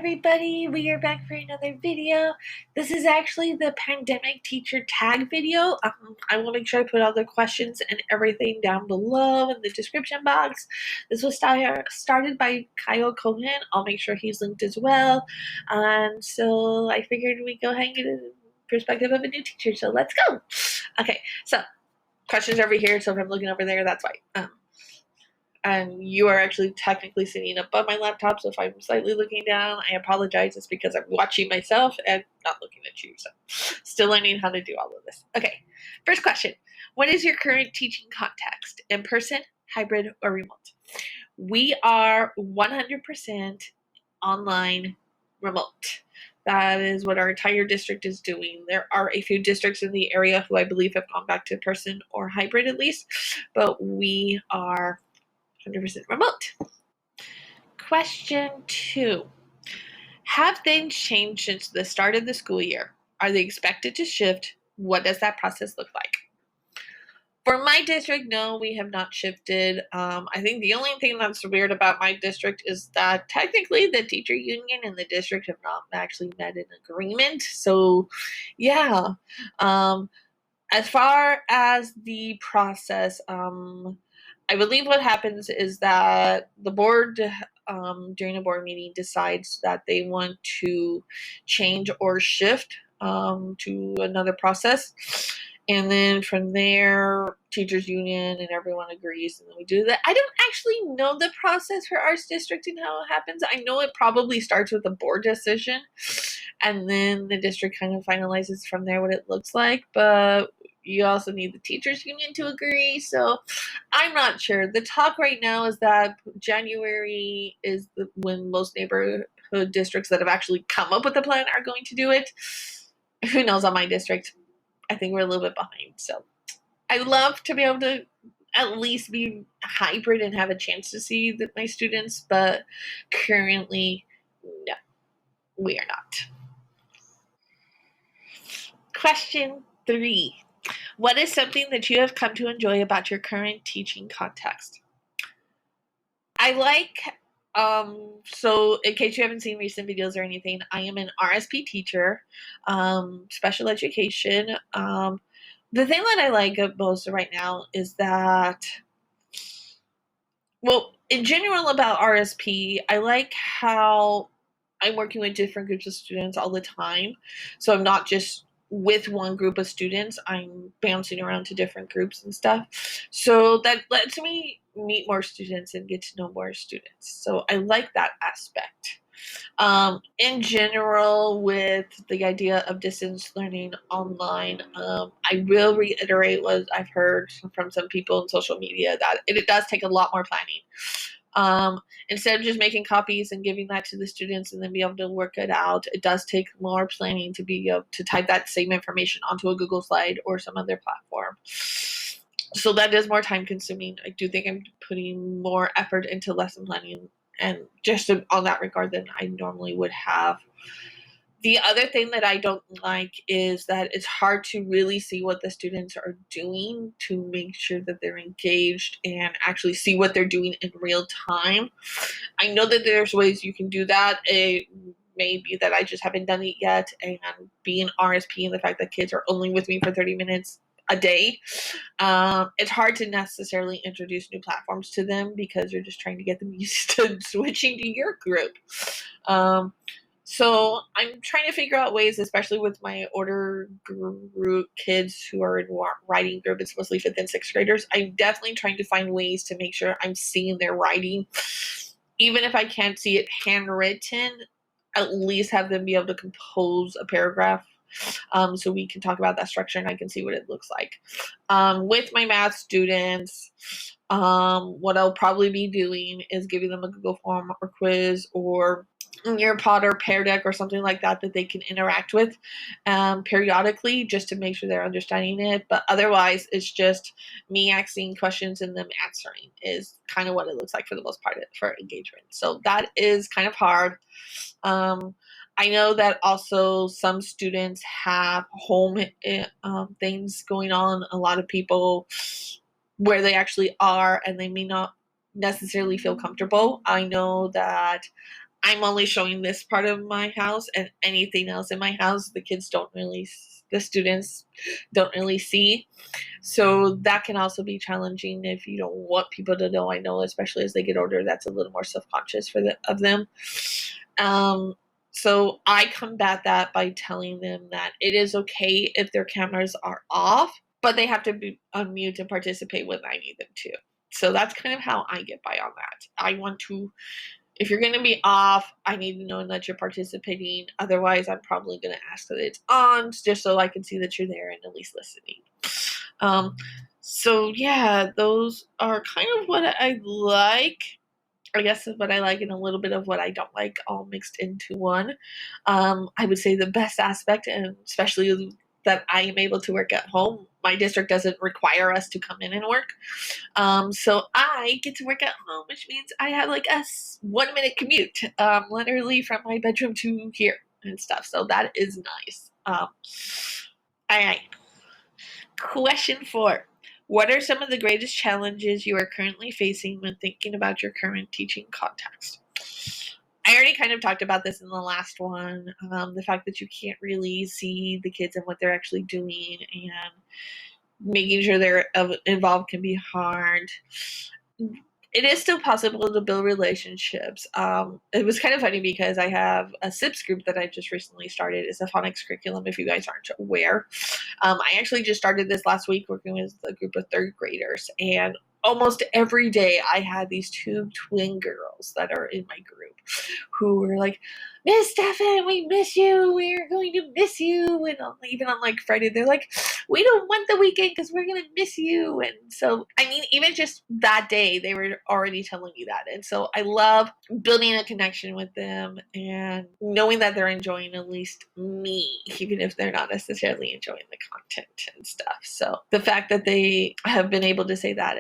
everybody, we are back for another video. This is actually the pandemic teacher tag video. I will make sure I put all the questions and everything down below in the description box. This was started by Kyle Cohen. I'll make sure he's linked as well. And so I figured we'd go ahead and get a perspective of a new teacher. So let's go. Okay, so questions over here. So if I'm looking over there, that's why. And you are actually technically sitting above my laptop, so if I'm slightly looking down, I apologize. It's because I'm watching myself and not looking at you, so still learning how to do all of this. Okay, first question. What is your current teaching context? In person, hybrid, or remote? We are 100% online remote. That is what our entire district is doing. There are a few districts in the area who I believe have gone back to person or hybrid at least, but we are 100% remote. Question 2. Have things changed since the start of the school year? Are they expected to shift? What does that process look like? For my district, no, we have not shifted. I think the only thing that's weird about my district is that technically the teacher union and the district have not actually met an agreement. So, yeah. As far as the process, I believe what happens is that the board, during a board meeting, decides that they want to change or shift to another process. And then from there, teachers union and everyone agrees, and then we do that. I don't actually know the process for our district and how it happens. I know it probably starts with a board decision, and then the district kind of finalizes from there what it looks like. But you also need the teachers union to agree, so I'm not sure. The talk right now is that January is when most neighborhood districts that have actually come up with a plan are going to do it. Who knows on my district? I think we're a little bit behind. So I'd love to be able to at least be hybrid and have a chance to see my students, but currently, no, we are not. Question 3. What is something that you have come to enjoy about your current teaching context? I like, so in case you haven't seen recent videos or anything, I am an RSP teacher, special education. The thing that I like most right now is that, well, in general about RSP, I like how I'm working with different groups of students all the time. So I'm not just with one group of students, I'm bouncing around to different groups and stuff. So that lets me meet more students and get to know more students. So I like that aspect. In general, with the idea of distance learning online, I will reiterate what I've heard from some people in social media that it does take a lot more planning. Instead of just making copies and giving that to the students and then be able to work it out, it does take more planning to be able to type that same information onto a Google slide or some other platform. So that is more time consuming. I do think I'm putting more effort into lesson planning and just on that regard than I normally would have. The other thing that I don't like is that it's hard to really see what the students are doing to make sure that they're engaged and actually see what they're doing in real time. I know that there's ways you can do that. It may be that I just haven't done it yet, and being RSP and the fact that kids are only with me for 30 minutes a day, it's hard to necessarily introduce new platforms to them because you're just trying to get them used to switching to your group. So I'm trying to figure out ways, especially with my older group kids who are in writing group. It's mostly 5th and 6th graders. I'm definitely trying to find ways to make sure I'm seeing their writing. Even if I can't see it handwritten, at least have them be able to compose a paragraph. So we can talk about that structure and I can see what it looks like. With my math students, what I'll probably be doing is giving them a Google form or quiz or Nearpod or Pear Deck or something like that that they can interact with periodically just to make sure they're understanding it. But otherwise, it's just me asking questions and them answering is kind of what it looks like for the most part for engagement. So that is kind of hard. I know that also some students have home things going on. A lot of people where they actually are and they may not necessarily feel comfortable. I know that I'm only showing this part of my house, and anything else in my house, the students don't really see. So that can also be challenging if you don't want people to know. I know, especially as they get older, that's a little more self-conscious of them. So I combat that by telling them that it is okay if their cameras are off, but they have to be unmute and participate when I need them to. So that's kind of how I get by on that. If you're going to be off, I need to know that you're participating. Otherwise, I'm probably going to ask that it's on just so I can see that you're there and at least listening. So yeah, those are kind of what I like. I guess what I like and a little bit of what I don't like all mixed into one. I would say the best aspect, and especially that I am able to work at home, my district doesn't require us to come in and work. So I get to work at home, which means I have like a 1 minute commute, literally from my bedroom to here and stuff. So that is nice. All right. Question 4. What are some of the greatest challenges you are currently facing when thinking about your current teaching context? I already kind of talked about this in the last one. The fact that you can't really see the kids and what they're actually doing, and making sure they're involved can be hard. It is still possible to build relationships. It was kind of funny because I have a SIPS group that I just recently started. It's a phonics curriculum, if you guys aren't aware. I actually just started this last week working with a group of 3rd graders, and almost every day I had these 2 twin girls that are in my group who were like, Miss Stefan, we miss you. We're going to miss you. And even on like Friday, they're like, we don't want the weekend because we're going to miss you. And so, I mean, even just that day, they were already telling me that. And so I love building a connection with them and knowing that they're enjoying at least me, even if they're not necessarily enjoying the content and stuff. So the fact that they have been able to say that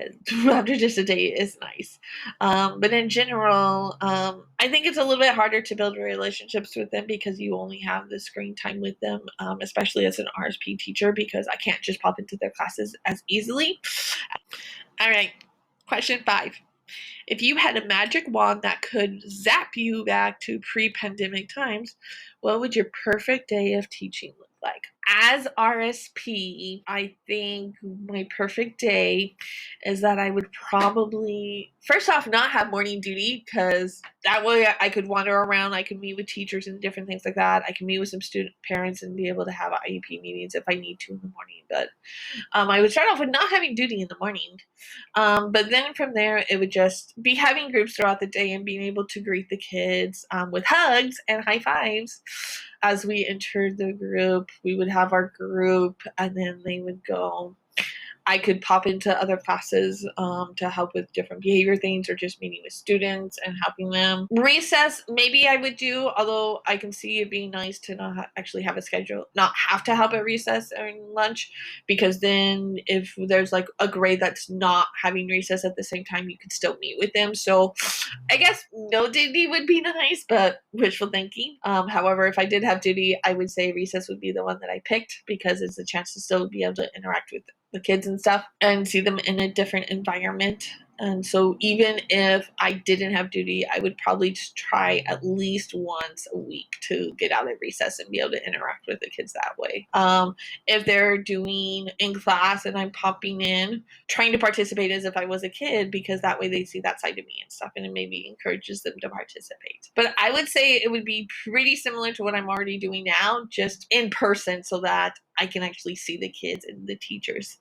after just a day is nice. But in general, I think it's a little bit harder to build relationships with them because you only have the screen time with them, especially as an RSP teacher, because I can't just pop into their classes as easily. All right, question 5. If you had a magic wand that could zap you back to pre-pandemic times, what would your perfect day of teaching look like? As RSP, I think my perfect day is that I would probably, first off, not have morning duty, because that way I could wander around, I could meet with teachers and different things like that. I can meet with some student parents and be able to have IEP meetings if I need to in the morning. But I would start off with not having duty in the morning. But then from there, it would just be having groups throughout the day and being able to greet the kids with hugs and high fives. As we entered the group, we would have our group, and then they would go. I could pop into other classes to help with different behavior things, or just meeting with students and helping them. Recess, maybe I would do, although I can see it being nice to not actually have a schedule, not have to help at recess and lunch, because then if there's like a grade that's not having recess at the same time, you could still meet with them. So I guess no duty would be nice, but wishful thinking. However, if I did have duty, I would say recess would be the one that I picked, because it's a chance to still be able to interact with the kids and stuff and see them in a different environment. And so even if I didn't have duty, I would probably just try at least once a week to get out at recess and be able to interact with the kids that way. If they're doing in class and I'm popping in, trying to participate as if I was a kid, because that way they see that side of me and stuff, and it maybe encourages them to participate. But I would say it would be pretty similar to what I'm already doing now, just in person, so that I can actually see the kids and the teachers.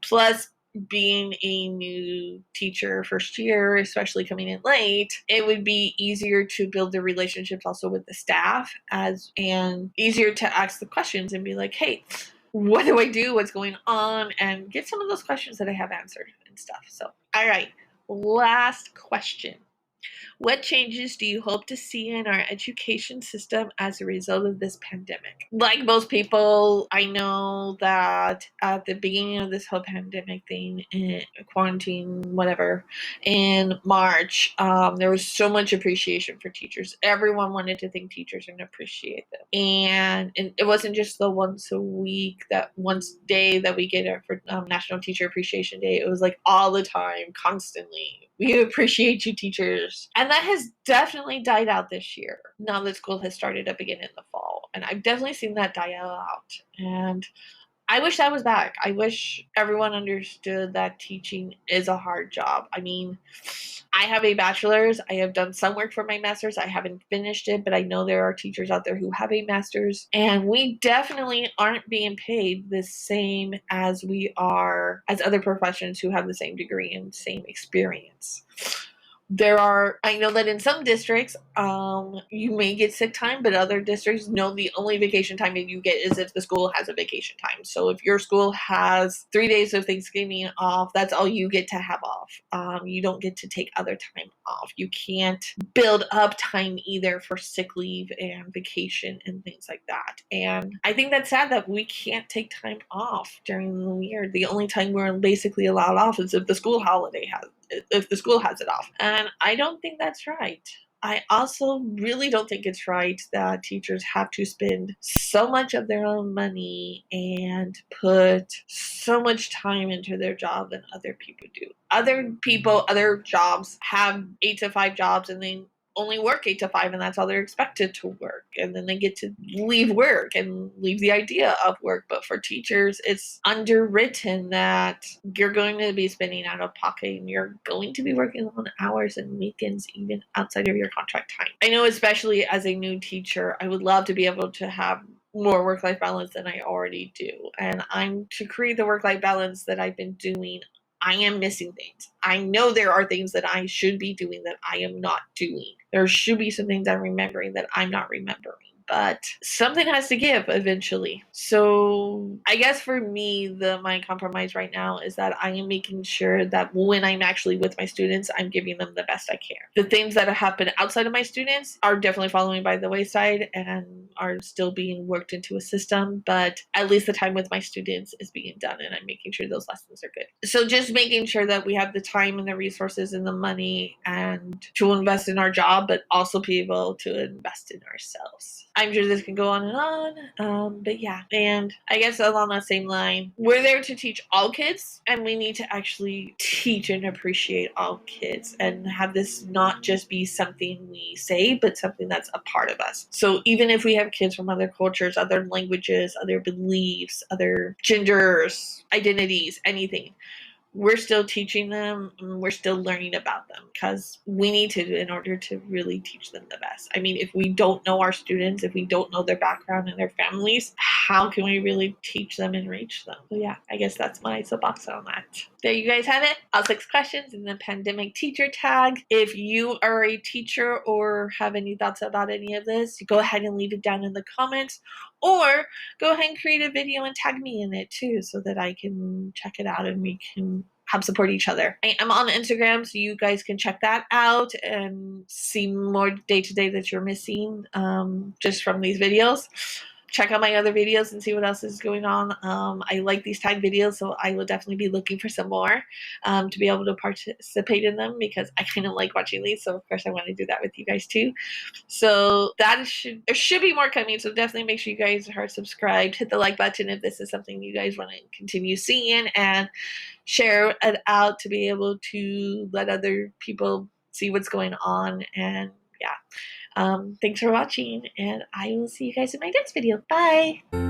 Plus, being a new teacher first year, especially coming in late, it would be easier to build the relationships also with the staff, and easier to ask the questions and be like, hey, what do I do? What's going on? And get some of those questions that I have answered and stuff. So, all right, last question. What changes do you hope to see in our education system as a result of this pandemic? Like most people, I know that at the beginning of this whole pandemic thing, quarantine, whatever, in March, there was so much appreciation for teachers. Everyone wanted to thank teachers and appreciate them. And it wasn't just the once day that we get for National Teacher Appreciation Day. It was like all the time, constantly. We appreciate you, teachers. And that has definitely died out this year, now that school has started up again in the fall. And I've definitely seen that die out. And I wish that was back. I wish everyone understood that teaching is a hard job. I mean, I have a bachelor's. I have done some work for my master's. I haven't finished it, but I know there are teachers out there who have a master's. And we definitely aren't being paid the same as we are as other professions who have the same degree and same experience. I know that in some districts, you may get sick time, but other districts, no, the only vacation time that you get is if the school has a vacation time. So if your school has 3 days of Thanksgiving off, that's all you get to have off. You don't get to take other time off. You can't build up time either for sick leave and vacation and things like that. And I think that's sad that we can't take time off during the year. The only time we're basically allowed off is if the school has it off. And I don't think that's right. I also really don't think it's right that teachers have to spend so much of their own money and put so much time into their job than other people do. Other jobs have 8 to 5 jobs, and they only work 8 to 5, and that's all they're expected to work. And then they get to leave work and leave the idea of work. But for teachers, it's underwritten that you're going to be spending out of pocket, and you're going to be working long hours and weekends, even outside of your contract time. I know, especially as a new teacher, I would love to be able to have more work-life balance than I already do. And to create the work-life balance that I've been doing, I am missing things. I know there are things that I should be doing that I am not doing. There should be some things I'm remembering that I'm not remembering. But something has to give eventually. So I guess for me, my compromise right now is that I am making sure that when I'm actually with my students, I'm giving them the best I can. The things that happen outside of my students are definitely falling by the wayside and are still being worked into a system, but at least the time with my students is being done, and I'm making sure those lessons are good. So just making sure that we have the time and the resources and the money and to invest in our job, but also be able to invest in ourselves. I'm sure this can go on and on, but yeah. And I guess along that same line, we're there to teach all kids, and we need to actually teach and appreciate all kids and have this not just be something we say, but something that's a part of us. So even if we have kids from other cultures, other languages, other beliefs, other genders, identities, anything, we're still teaching them, and we're still learning about them, because we need to in order to really teach them the best. I mean, if we don't know our students, if we don't know their background and their families, how can we really teach them and reach them? So yeah, I guess that's my soapbox on that. There you guys have it. All 6 questions in the pandemic teacher tag. If you are a teacher or have any thoughts about any of this, go ahead and leave it down in the comments, or go ahead and create a video and tag me in it too, so that I can check it out and we can help support each other. I am on Instagram, so you guys can check that out and see more day-to-day that you're missing just from these videos. Check out my other videos and see what else is going on. I like these tag videos, so I will definitely be looking for some more to be able to participate in them, because I kind of like watching these. So of course I want to do that with you guys too. So there should be more coming. So definitely make sure you guys are subscribed. Hit the like button if this is something you guys want to continue seeing, and share it out to be able to let other people see what's going on. And yeah. Thanks for watching, and I will see you guys in my next video. Bye!